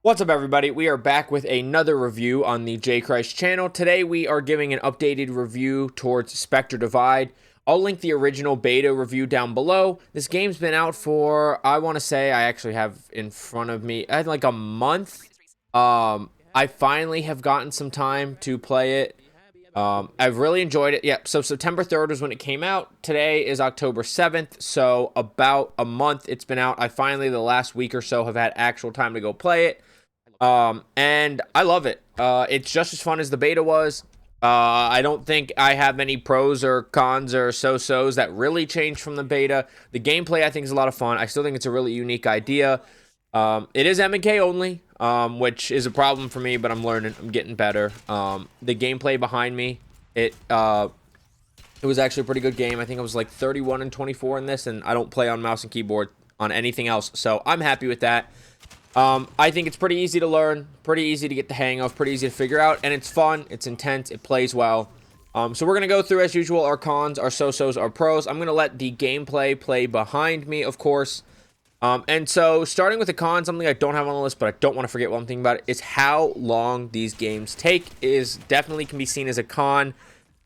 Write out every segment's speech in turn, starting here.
What's up, everybody? We are back with another review on the J Christ channel. Today we are giving an updated review towards Spectre Divide. I'll link the original beta review down below. This game's been out for, I want to say, I actually have in front of me, I had like a month. I finally have gotten some time to play it. I've really enjoyed it. Yep, so September 3rd was when it came out. Today is October 7th, so about a month it's been out. I finally, the last week or so, have had actual time to go play it. And I love it. It's just as fun as the beta was. I don't think I have any pros or cons or so-sos that really changed from the beta. The gameplay, I think, is a lot of fun. I still think it's a really unique idea. It is M&K only, which is a problem for me, but I'm learning. I'm getting better. The gameplay behind me, it was actually a pretty good game. I think I was like 31 and 24 in this, and I don't play on mouse and keyboard on anything else, so I'm happy with that. I think it's pretty easy to learn, pretty easy to get the hang of, pretty easy to figure out, and it's fun, it's intense, it plays well. So we're going to go through, as usual, our cons, our so-sos, our pros. I'm going to let the gameplay play behind me, of course. And so, starting with the cons, something I don't have on the list, but I don't want to forget one thing about it, is how long these games take is definitely can be seen as a con.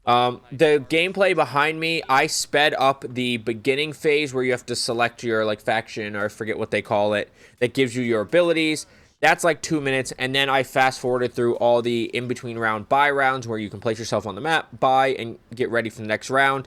The gameplay behind me, I sped up the beginning phase where you have to select your like faction, or I forget what they call it, that gives you your abilities. That's like 2 minutes, and then I fast forwarded through all the in-between round buy rounds where you can place yourself on the map, buy, and get ready for the next round.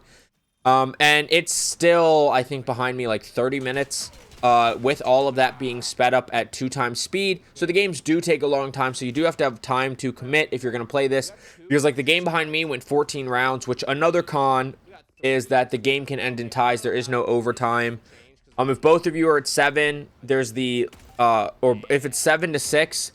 And it's still, I think, behind me like 30 minutes. With all of that being sped up at 2 times speed. So the games do take a long time, so you do have to have time to commit if you're going to play this. Because like the game behind me went 14 rounds, which another con is that the game can end in ties. There is no overtime. If both of you are at 7, there's the, or if it's 7-6,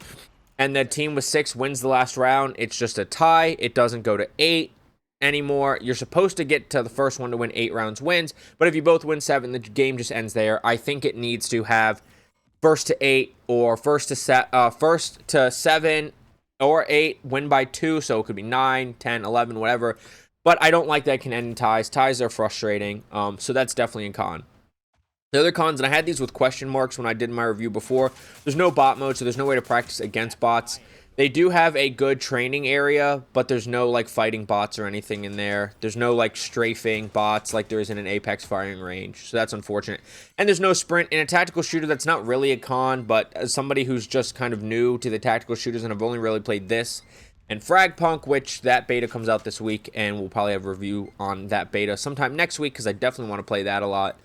and the team with 6 wins the last round, it's just a tie. It doesn't go to 8 anymore. You're supposed to get to the first one to win 8 rounds wins, but if you both win 7, the game just ends there. I think it needs to have first to 8 or first to 7 or 8 win by 2, so it could be 9, 10, 11, whatever. But I don't like that it can end in ties. Ties are frustrating, so that's definitely a con. The other cons, and I had these with question marks when I did my review before, there's no bot mode, so there's no way to practice against bots. They do have a good training area, but there's no, like, fighting bots or anything in there. There's no, like, strafing bots like there is in an Apex firing range, so that's unfortunate. And there's no sprint. In a tactical shooter, that's not really a con, but as somebody who's just kind of new to the tactical shooters, and I've only really played this and Fragpunk, which that beta comes out this week, and we'll probably have a review on that beta sometime next week, because I definitely want to play that a lot.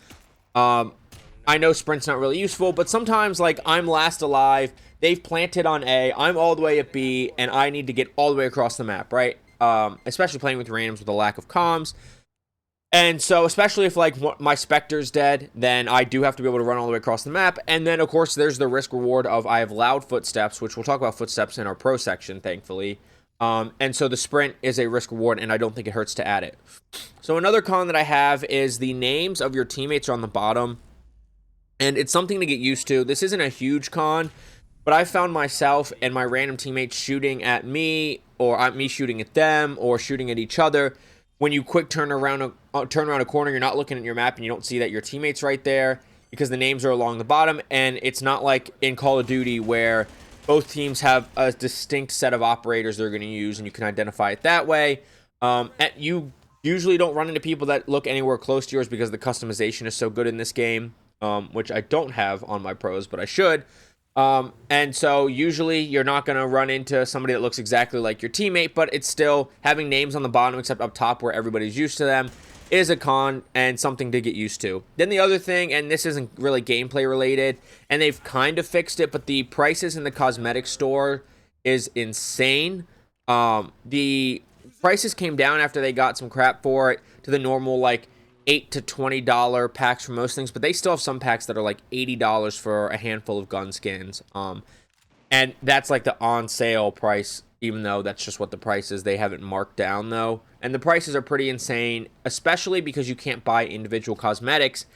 I know sprint's not really useful, but sometimes, like, I'm last alive, they've planted on A, I'm all the way at B, and I need to get all the way across the map, right? Especially playing with randoms with a lack of comms. And so, especially if, like, my Spectre's dead, then I do have to be able to run all the way across the map. And then, of course, there's the risk-reward of I have loud footsteps, which we'll talk about footsteps in our pro section, thankfully. And so the sprint is a risk-reward, and I don't think it hurts to add it. So another con that I have is the names of your teammates are on the bottom. And it's something to get used to. This isn't a huge con, but I found myself and my random teammates shooting at me, or me shooting at them, or shooting at each other. When you quick turn around a corner, you're not looking at your map, and you don't see that your teammate's right there because the names are along the bottom. And it's not like in Call of Duty where both teams have a distinct set of operators they're going to use, and you can identify it that way. And you usually don't run into people that look anywhere close to yours because the customization is so good in this game. Which I don't have on my pros, but I should. And so usually you're not going to run into somebody that looks exactly like your teammate, but it's still having names on the bottom except up top where everybody's used to them is a con and something to get used to. Then the other thing, and this isn't really gameplay related, and they've kind of fixed it, but the prices in the cosmetic store is insane. The prices came down after they got some crap for it to the normal, like, $8 to $20 packs for most things, but they still have some packs that are like $80 for a handful of gun skins. And that's like the on sale price, even though that's just what the price is. They haven't marked down though. And the prices are pretty insane, especially because you can't buy individual cosmetics.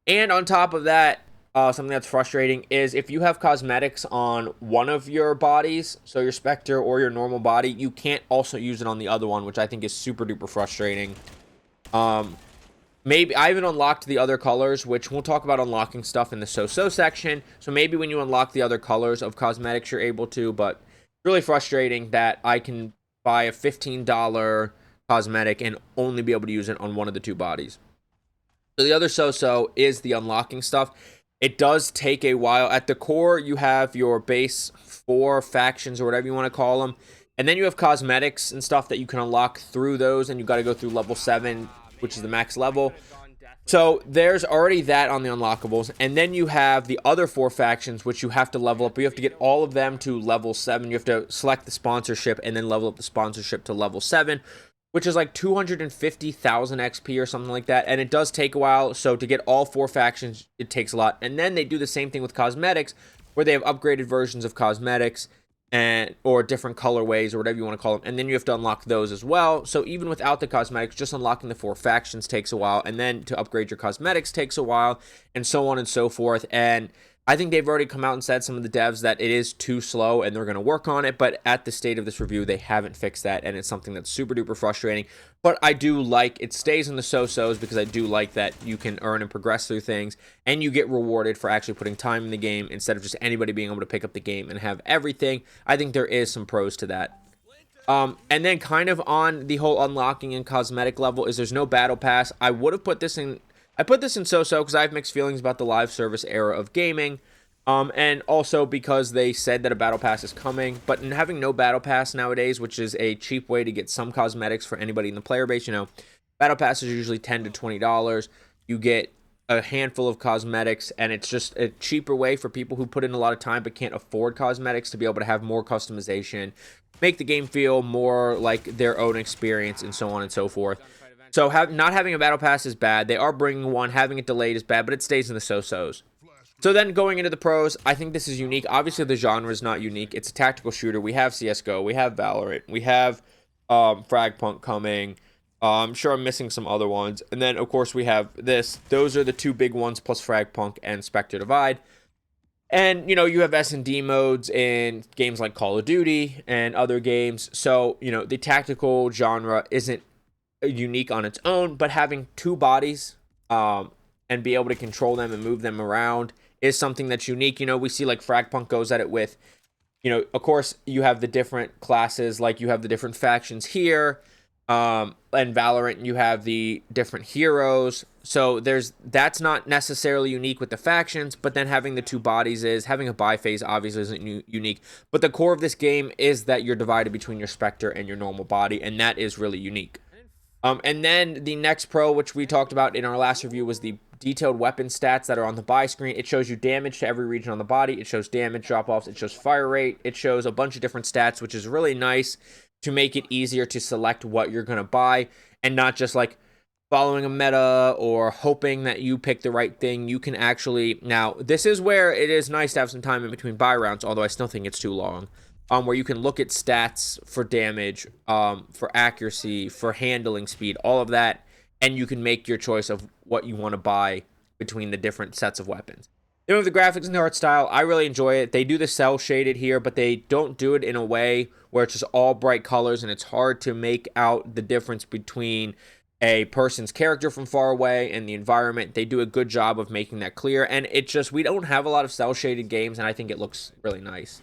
And on top of that, something that's frustrating is if you have cosmetics on one of your bodies, so your Spectre or your normal body, you can't also use it on the other one, which I think is super duper frustrating. maybe I haven't unlocked the other colors, which we'll talk about unlocking stuff in the so section. So maybe when you unlock the other colors of cosmetics, you're able to, but it's really frustrating that I can buy a $15 cosmetic and only be able to use it on one of the two bodies. So the other so is the unlocking stuff. It does take a while. At the core, you have your base 4 factions or whatever you want to call them. And then you have cosmetics and stuff that you can unlock through those, and you got to go through level 7, which is the max level. So there's already that on the unlockables. And then you have the other 4 factions, which you have to level up. You have to get all of them to level 7. You have to select the sponsorship and then level up the sponsorship to level 7, which is like 250,000 XP or something like that. And it does take a while. So to get all 4 factions, it takes a lot. And then they do the same thing with cosmetics, where they have upgraded versions of cosmetics and or different colorways or whatever you want to call them. And then you have to unlock those as well. So even without the cosmetics, just unlocking the 4 factions takes a while. And then to upgrade your cosmetics takes a while, and so on and so forth. And I think they've already come out and said, some of the devs, that it is too slow and they're going to work on it. But at the state of this review, they haven't fixed that. And it's something that's super duper frustrating. But I do like it stays in the so-sos, because I do like that you can earn and progress through things. And you get rewarded for actually putting time in the game instead of just anybody being able to pick up the game and have everything. I think there is some pros to that. And then kind of on the whole unlocking and cosmetic level is there's no battle pass. I would have put this in... I put this in so-so because I have mixed feelings about the live service era of gaming. And also because they said that a battle pass is coming. But in having no battle pass nowadays, which is a cheap way to get some cosmetics for anybody in the player base, you know, battle passes are usually $10 to $20. You get a handful of cosmetics, and it's just a cheaper way for people who put in a lot of time but can't afford cosmetics to be able to have more customization, make the game feel more like their own experience, and so on and so forth. So not having a battle pass is bad. They are bringing one. Having it delayed is bad, but it stays in the so-sos. So then going into the pros, I think this is unique. Obviously, the genre is not unique. It's a tactical shooter. We have CSGO. We have Valorant. We have Fragpunk coming. I'm sure I'm missing some other ones. And then, of course, we have this. Those are the 2 big ones, plus Fragpunk and Spectre Divide. And, you know, you have S&D modes in games like Call of Duty and other games. So, you know, the tactical genre isn't unique on its own, but having 2 bodies and be able to control them and move them around is something that's unique. You know, we see like Fragpunk goes at it with, you know, of course you have the different classes, like you have the different factions here, and Valorant you have the different heroes. So that's not necessarily unique with the factions, but then having the 2 bodies is, having a buy phase obviously isn't unique, but the core of this game is that you're divided between your Spectre and your normal body, and that is really unique. And then the next pro, which we talked about in our last review, was the detailed weapon stats that are on the buy screen. It shows you damage to every region on the body. It shows damage drop-offs. It shows fire rate. It shows a bunch of different stats, which is really nice to make it easier to select what you're going to buy, and not just like following a meta or hoping that you pick the right thing. You can actually... Now, this is where it is nice to have some time in between buy rounds, although I still think it's too long. Where you can look at stats for damage, for accuracy, for handling speed, all of that, and you can make your choice of what you want to buy between the different sets of weapons. Then with the graphics and the art style, I really enjoy it. They do the cell shaded here, but they don't do it in a way where it's just all bright colors, and it's hard to make out the difference between a person's character from far away and the environment. They do a good job of making that clear, and it just, we don't have a lot of cell shaded games, and I think it looks really nice.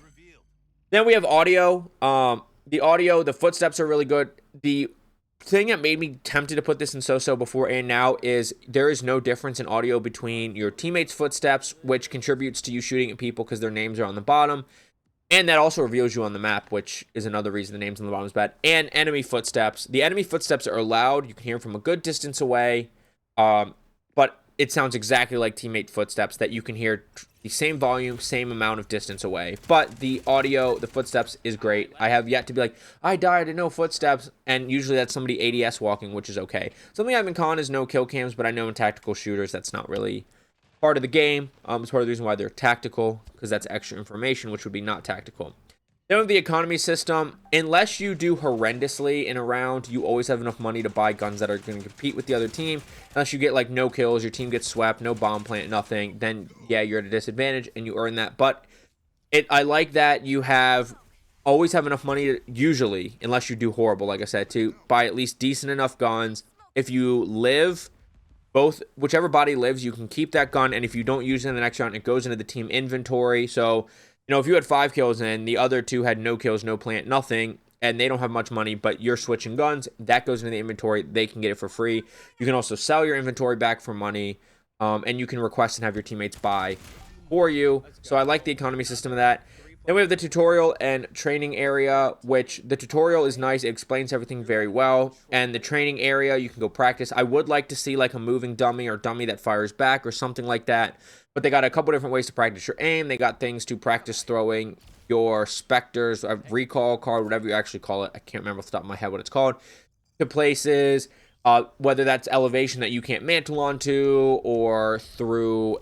Then we have audio. The audio, the footsteps are really good. The thing that made me tempted to put this in so-so before and now is there is no difference in audio between your teammates' footsteps, which contributes to you shooting at people because their names are on the bottom. And that also reveals you on the map, which is another reason the names on the bottom is bad. And enemy footsteps. The enemy footsteps are loud. You can hear them from a good distance away. But it sounds exactly like teammate footsteps that you can hear the same volume, same amount of distance away. But the audio, the footsteps is great. I have yet to be like, I died and no footsteps. And usually that's somebody ADS walking, which is okay. Something I've been calling is no kill cams, but I know in tactical shooters that's not really part of the game. It's part of the reason why they're tactical, because that's extra information, which would be not tactical. Then with the economy system, unless you do horrendously in a round, you always have enough money to buy guns that are going to compete with the other team. Unless you get like no kills, your team gets swept, no bomb plant, nothing, then yeah, you're at a disadvantage and you earn that. But I like that you always have enough money to, usually, unless you do horrible, like I said, to buy at least decent enough guns. If you live whichever body lives, you can keep that gun, and if you don't use it in the next round, it goes into the team inventory. So, if you had 5 kills and the other 2 had no kills, no plant, nothing, and they don't have much money, but you're switching guns, that goes into the inventory. They can get it for free. You can also sell your inventory back for money, and you can request and have your teammates buy for you. So I like the economy system of that. Then we have the tutorial and training area, which the tutorial is nice. It explains everything very well. And the training area, you can go practice. I would like to see like a moving dummy or dummy that fires back or something like that. But they got a couple different ways to practice your aim. They got things to practice throwing your Spectres, a recall card, whatever you actually call it. I can't remember off the top of my head what it's called. To places, whether that's elevation that you can't mantle onto or through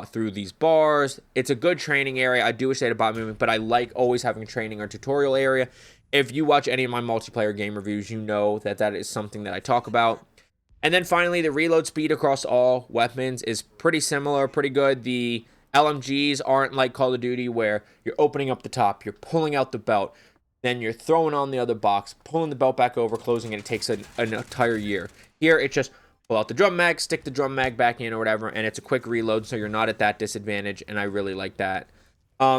through these bars. It's a good training area. I do wish they had a bot movement, but I like always having a training or tutorial area. If you watch any of my multiplayer game reviews, you know that that is something that I talk about. And then finally, the reload speed across all weapons is pretty similar, pretty good. The LMGs aren't like Call of Duty where you're opening up the top, you're pulling out the belt, then you're throwing on the other box, pulling the belt back over, closing it. It takes an entire year. Here, it's just pull out the drum mag, stick the drum mag back in or whatever, and it's a quick reload, so you're not at that disadvantage, and I really like that.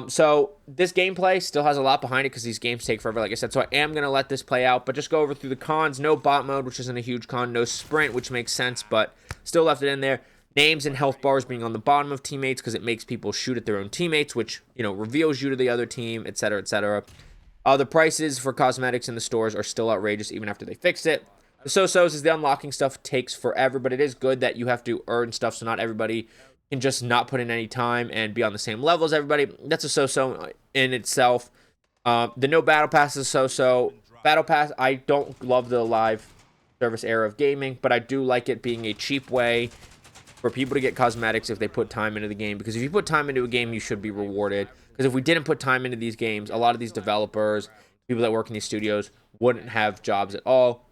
So this gameplay still has a lot behind it because these games take forever, like I said, so I am going to let this play out, but just go over through the cons. No bot mode, which isn't a huge con. No sprint, which makes sense, but still left it in there. Names and health bars being on the bottom of teammates because it makes people shoot at their own teammates, which, reveals you to the other team, etc., etc. The prices for cosmetics in the stores are still outrageous even after they fixed it. The so-sos is the unlocking stuff takes forever, but it is good that you have to earn stuff, so not everybody can just not put in any time and be on the same level as everybody. That's a so-so in itself. The no battle pass is so-so. Battle pass, I don't love the live service era of gaming, but I do like it being a cheap way for people to get cosmetics if they put time into the game, because if you put time into a game, you should be rewarded. Because if we didn't put time into these games, a lot of these developers, people that work in these studios, wouldn't have jobs at all.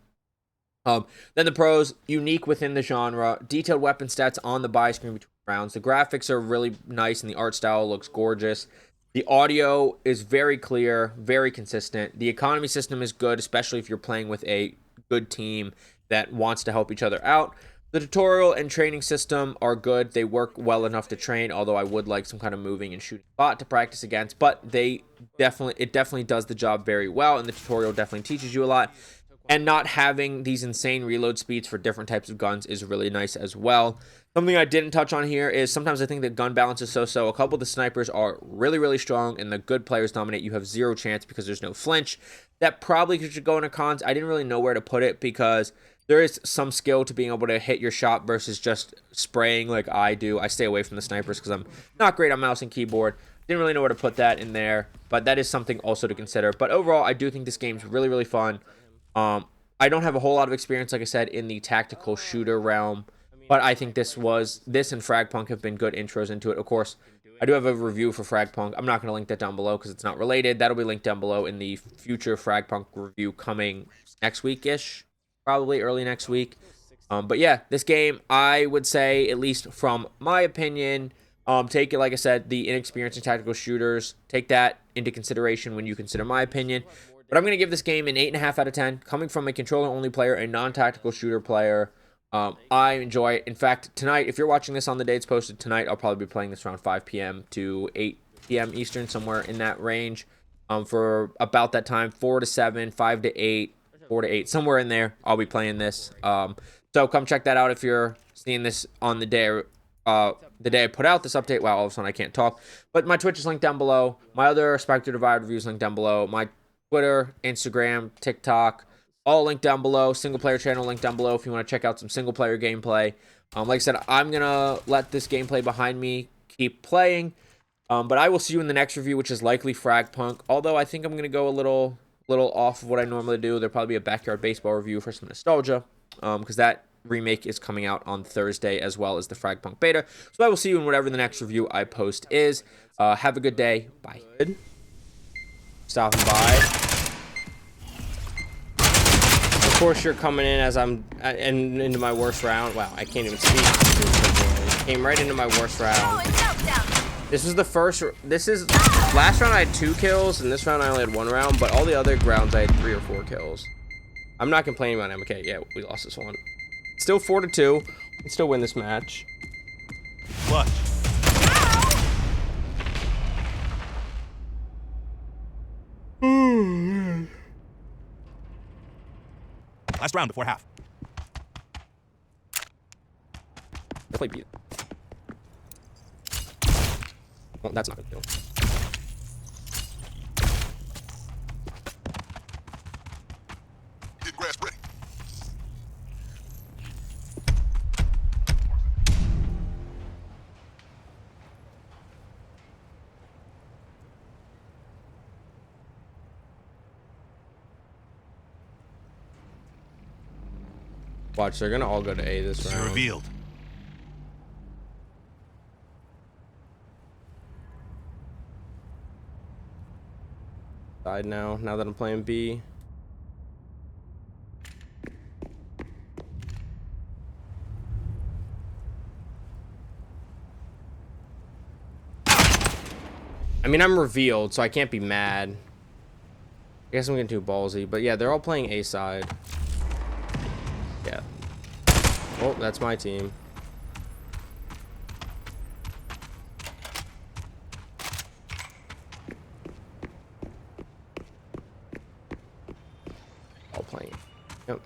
Then the pros, unique within the genre, detailed weapon stats on the buy screen between rounds. The graphics are really nice and the art style looks gorgeous. The audio is very clear, very consistent. The economy system is good, especially if you're playing with a good team that wants to help each other out. The tutorial and training system are good. They work well enough to train, although I would like some kind of moving and shooting bot to practice against, but it definitely does the job very well, and the tutorial definitely teaches you a lot. And not having these insane reload speeds for different types of guns is really nice as well. Something I didn't touch on here is sometimes I think the gun balance is so-so. A couple of the snipers are really, really strong, and the good players dominate. You have zero chance because there's no flinch. That probably should go into cons. I didn't really know where to put it because there is some skill to being able to hit your shot versus just spraying like I do. I stay away from the snipers because I'm not great on mouse and keyboard. Didn't really know where to put that in there, but that is something also to consider. But overall, I do think this game's really, really fun. I don't have a whole lot of experience, like I said, in the tactical shooter realm, but I think this and Fragpunk have been good intros into it. Of course, I do have a review for Fragpunk. I'm not going to link that down below because it's not related. That'll be linked down below in the future Fragpunk review coming next week-ish, probably early next week. But yeah, this game, I would say, at least from my opinion, take it, like I said, the inexperienced in tactical shooters, take that into consideration when you consider my opinion. But I'm going to give this game an 8.5 out of 10. Coming from a controller-only player, a non-tactical shooter player, I enjoy it. In fact, tonight, if you're watching this on the day it's posted tonight, I'll probably be playing this around 5 p.m. to 8 p.m. Eastern, somewhere in that range. For about that time, 4 to 7, 5 to 8, 4 to 8, somewhere in there, I'll be playing this. So come check that out if you're seeing this on the day I put out this update. Wow, all of a sudden I can't talk. But my Twitch is linked down below. My other Spectre Divide reviews linked down below. My Twitter, Instagram, TikTok, all linked down below. Single player channel linked down below if you want to check out some single player gameplay. Like I said, I'm going to let this gameplay behind me keep playing. But I will see you in the next review, which is likely Fragpunk. Although I think I'm going to go a little off of what I normally do. There'll probably be a backyard baseball review for some nostalgia. Because that remake is coming out on Thursday as well as the Fragpunk beta. So I will see you in whatever the next review I post is. Have a good day. Bye. Stopping by. Of course, you're coming in as I'm into my worst round. Wow, I can't even speak. Came right into my worst round. This is last round I had 2 kills, and this round I only had 1 round, but all the other rounds I had 3 or 4 kills. I'm not complaining about MK. Yeah, we lost this one. Still 4-2. We can still win this match. Clutch. Last round before half. I play beat. Well, that's not a deal. Get grass ready. Watch, they're gonna all go to A this It's round. revealed. Side now that I'm playing B. I mean, I'm revealed, so I can't be mad. I guess I'm getting too ballsy, but yeah, they're all playing A side. Yeah. Oh, that's my team. All playing. Yep.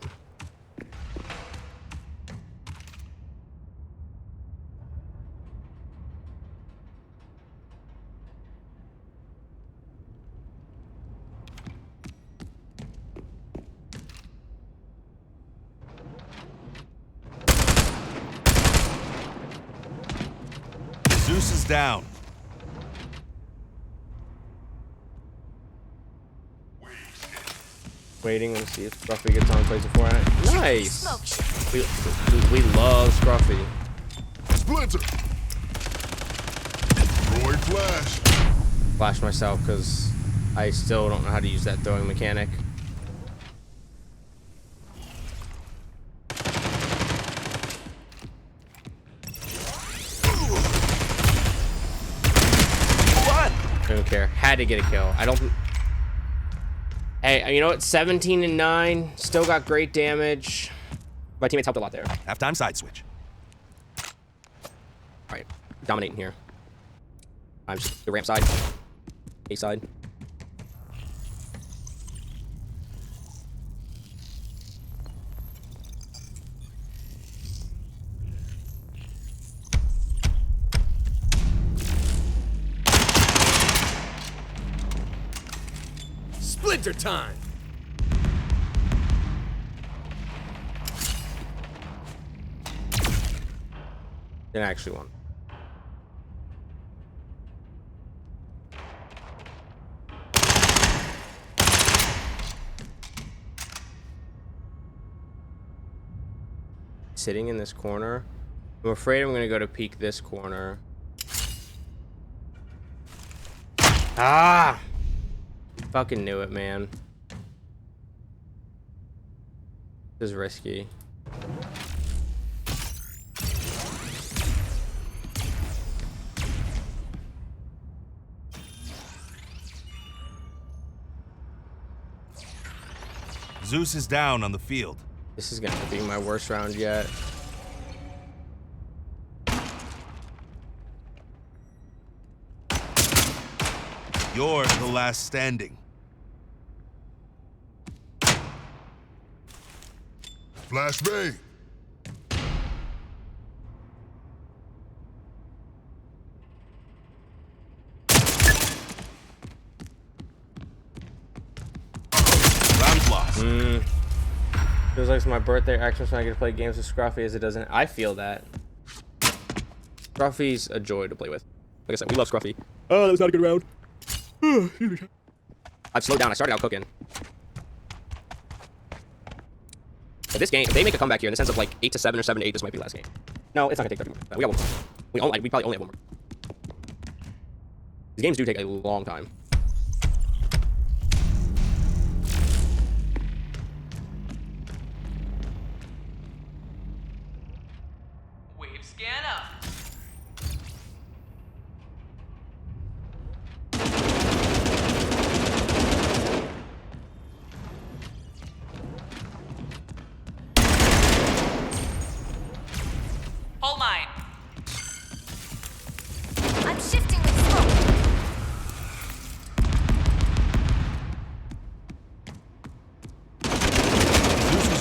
Zeus is down. Waiting to see if Scruffy gets on, plays before I. Nice! We love Scruffy. Splinter. Throwing flash. Flash myself because I still don't know how to use that throwing mechanic. What? I don't care. Had to get a kill. I don't. Hey, you know what? 17 and 9. Still got great damage. My teammates helped a lot there. Halftime side switch. All right, dominating here. I'm just the ramp side, A side. Splinter time! Didn't actually won. Sitting in this corner. I'm afraid I'm gonna go to peek this corner. Ah! Fucking knew it, man. This is risky. Zeus is down on the field. This is gonna be my worst round yet. You're the last standing. Flash bang. Round lost. Feels like it's my birthday action, so I get to play games with Scruffy as it doesn't. I feel that. Scruffy's a joy to play with. Like I said, we love Scruffy. Oh, that was not a good round. I've slowed down. I started out cooking. But this game, if they make a comeback here in the sense of like 8-7 or 7-8, this might be last game. No, it's not gonna take 30 more. We got one more. We probably only have one more. These games do take a long time. Wave scan up.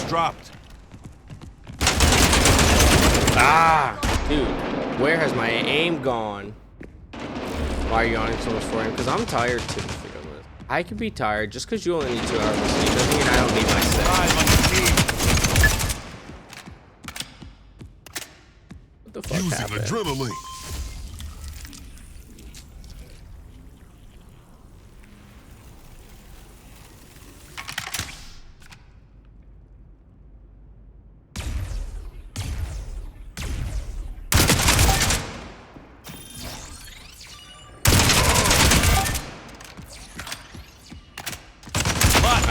dropped. Ah, dude, where has my aim gone? Why are you yawning so much for him? Because I'm tired too. I could be tired just because you only need 2 hours of sleep doesn't mean I don't need my 6. 5 on the team. What the fuck Using happened? adrenaline.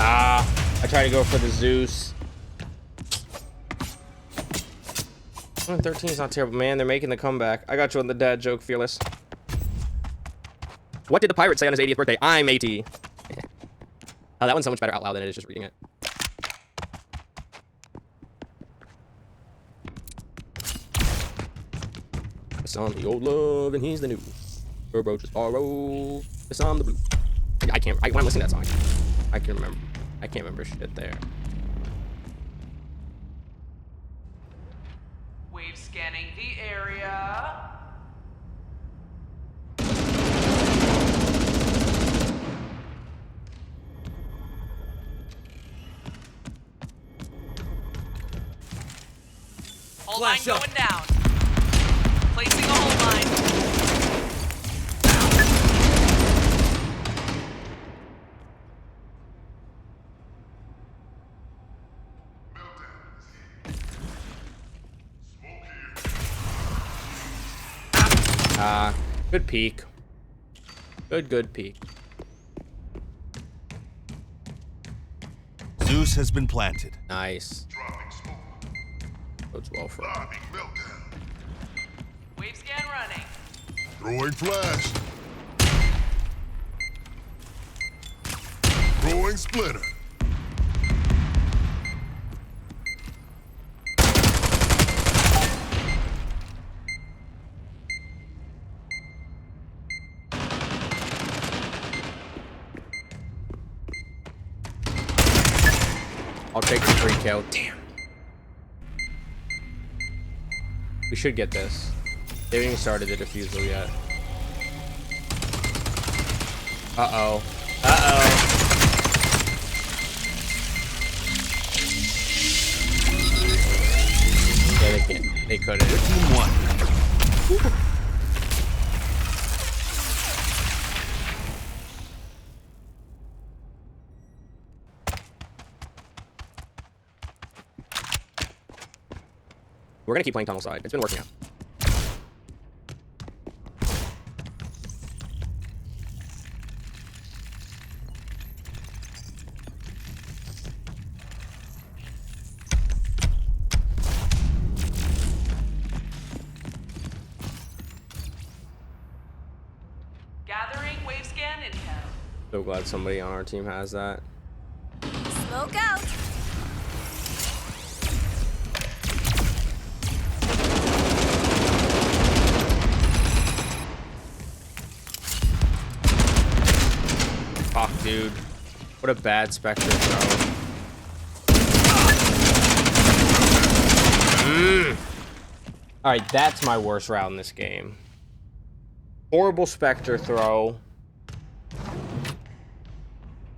Ah, I tried to go for the Zeus. 13 is not terrible, man. They're making the comeback. I got you on the dad joke, Fearless. What did the pirate say on his 80th birthday? I'm AT. Oh, that one's so much better out loud than it is just reading it. It's on the old love and he's the new. Bro just borrow. It's on the blue. I can't. When I'm listening to that song, I can remember. I can't remember shit there. Wave scanning the area. Hold line Flash up. going down. Placing a hold line. Good peek. Good peek. Zeus has been planted. Nice. Dropping smoke. Bodes well for him. Lobbing meltdown. Wave scan running. Throwing flash. Throwing splitter. I'll take the 3 kill. Damn. We should get this. They haven't even started the defusal yet. Uh-oh. Uh-oh. Yeah, they can't. They couldn't. Team 1. We're gonna keep playing tunnel side. It's been working out. Gathering wave scan intel. So glad somebody on our team has that. Smoke out. Fuck, dude. What a bad Spectre throw. Alright, that's my worst route in this game. Horrible Spectre throw.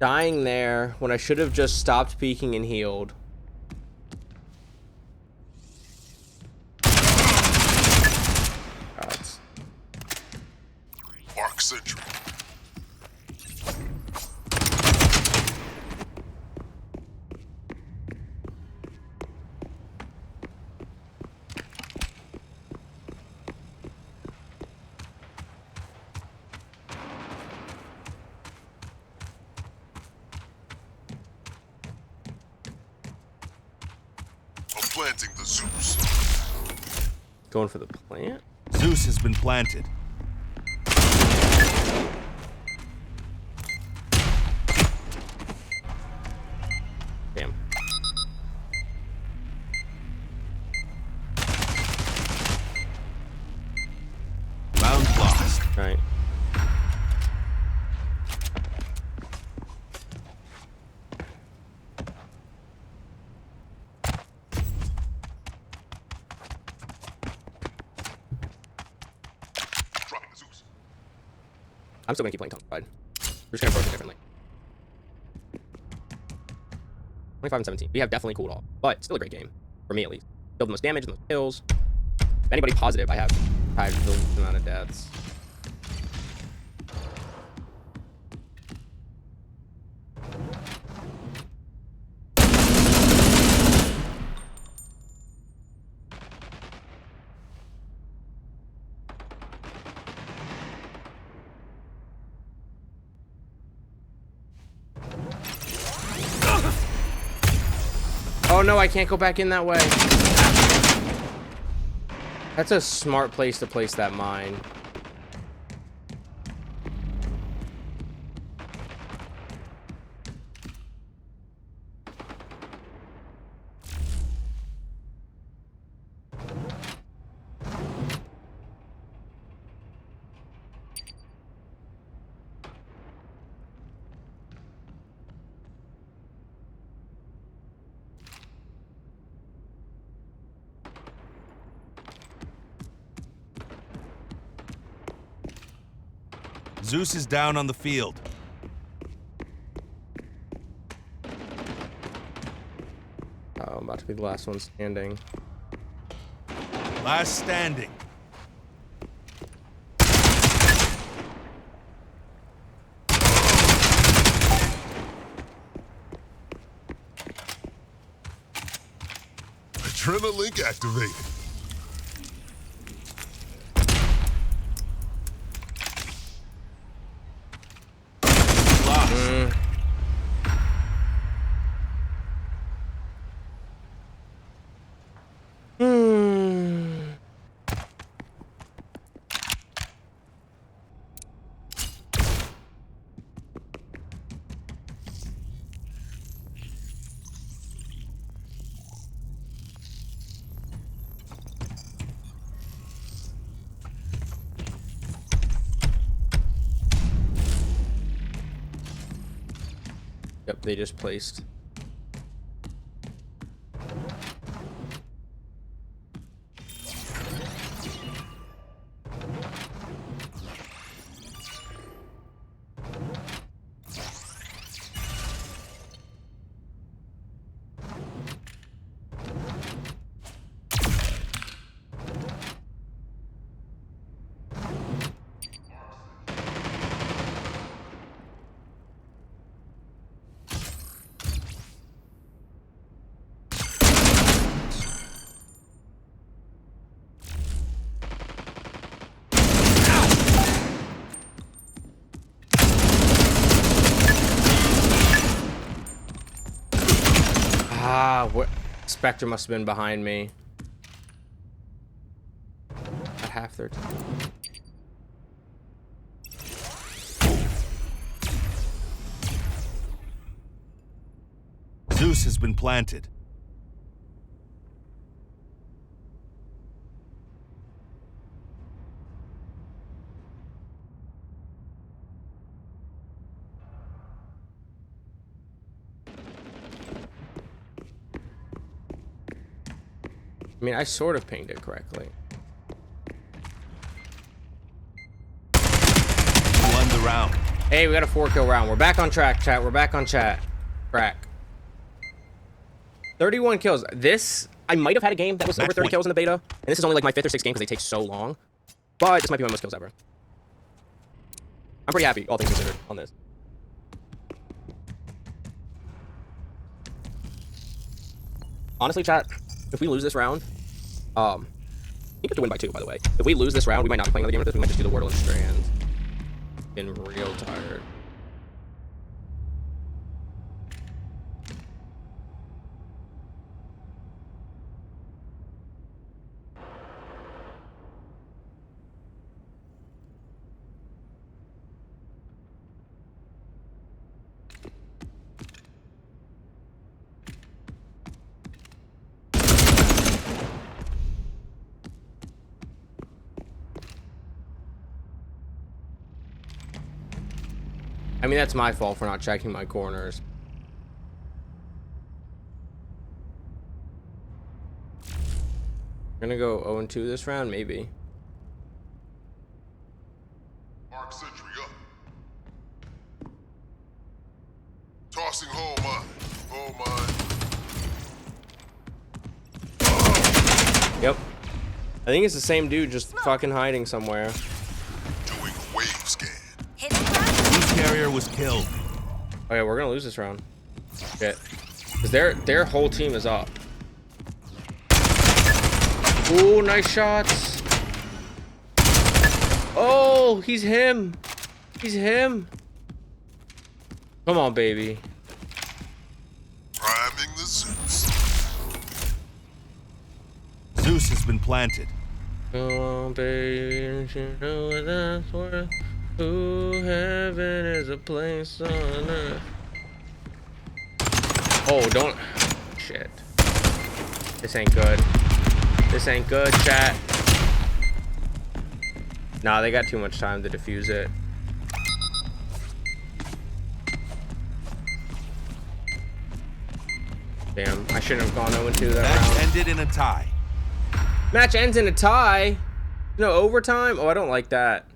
Dying there when I should have just stopped peeking and healed. God. Arc Sentry. I'm planting the Zeus. Going for the plant? Zeus has been planted. Damn. Round lost. Alright. I'm still gonna keep playing Tunnel Divide. We're just gonna approach it differently. 25 and 17. We have definitely cooled off, but still a great game for me at least. Killed the most damage, the most kills. If anybody positive, I have had the least amount of deaths. Oh no, I can't go back in that way. That's a smart place to place that mine. Zeus is down on the field. Oh, I'm about to be the last one standing. Last standing. Adrenaline activated. Lost. Yep, they just placed. Ah, what? Spectre must have been behind me. At half 13. Zeus has been planted. I mean, I sort of pinged it correctly. Won the round. Hey, we got a 4-kill round. We're back on track, chat. We're back on track. 31 kills. This, I might have had a game that was over 30 kills in the beta. And this is only like my 5th or 6th game because they take so long. But this might be my most kills ever. I'm pretty happy, all things considered, on this. Honestly, chat, if we lose this round, you get to win by 2, by the way. If we lose this round, we might not be playing another game with this. We might just do the Wordle and Strands. Been real tired. I mean, that's my fault for not checking my corners. We're gonna go 0-2 this round, maybe. Arc sentry up. Tossing hole mine. Hole mine. Yep. I think it's the same dude just fucking hiding somewhere. Doing wave scan. Hidden front. Blue carrier was killed. Okay, we're gonna lose this round. Shit. Cause their whole team is up. Ooh, nice shots. Oh, he's him. He's him. Come on, baby. Priming the Zeus. Zeus has been planted. Come on, baby. You know what that's worth. Ooh, heaven is a place on earth. Oh, don't. Shit. This ain't good. This ain't good, chat. Nah, they got too much time to defuse it. Damn, I shouldn't have gone 0-2 that Match round. ended in a tie. Match ends in a tie. No overtime? Oh, I don't like that.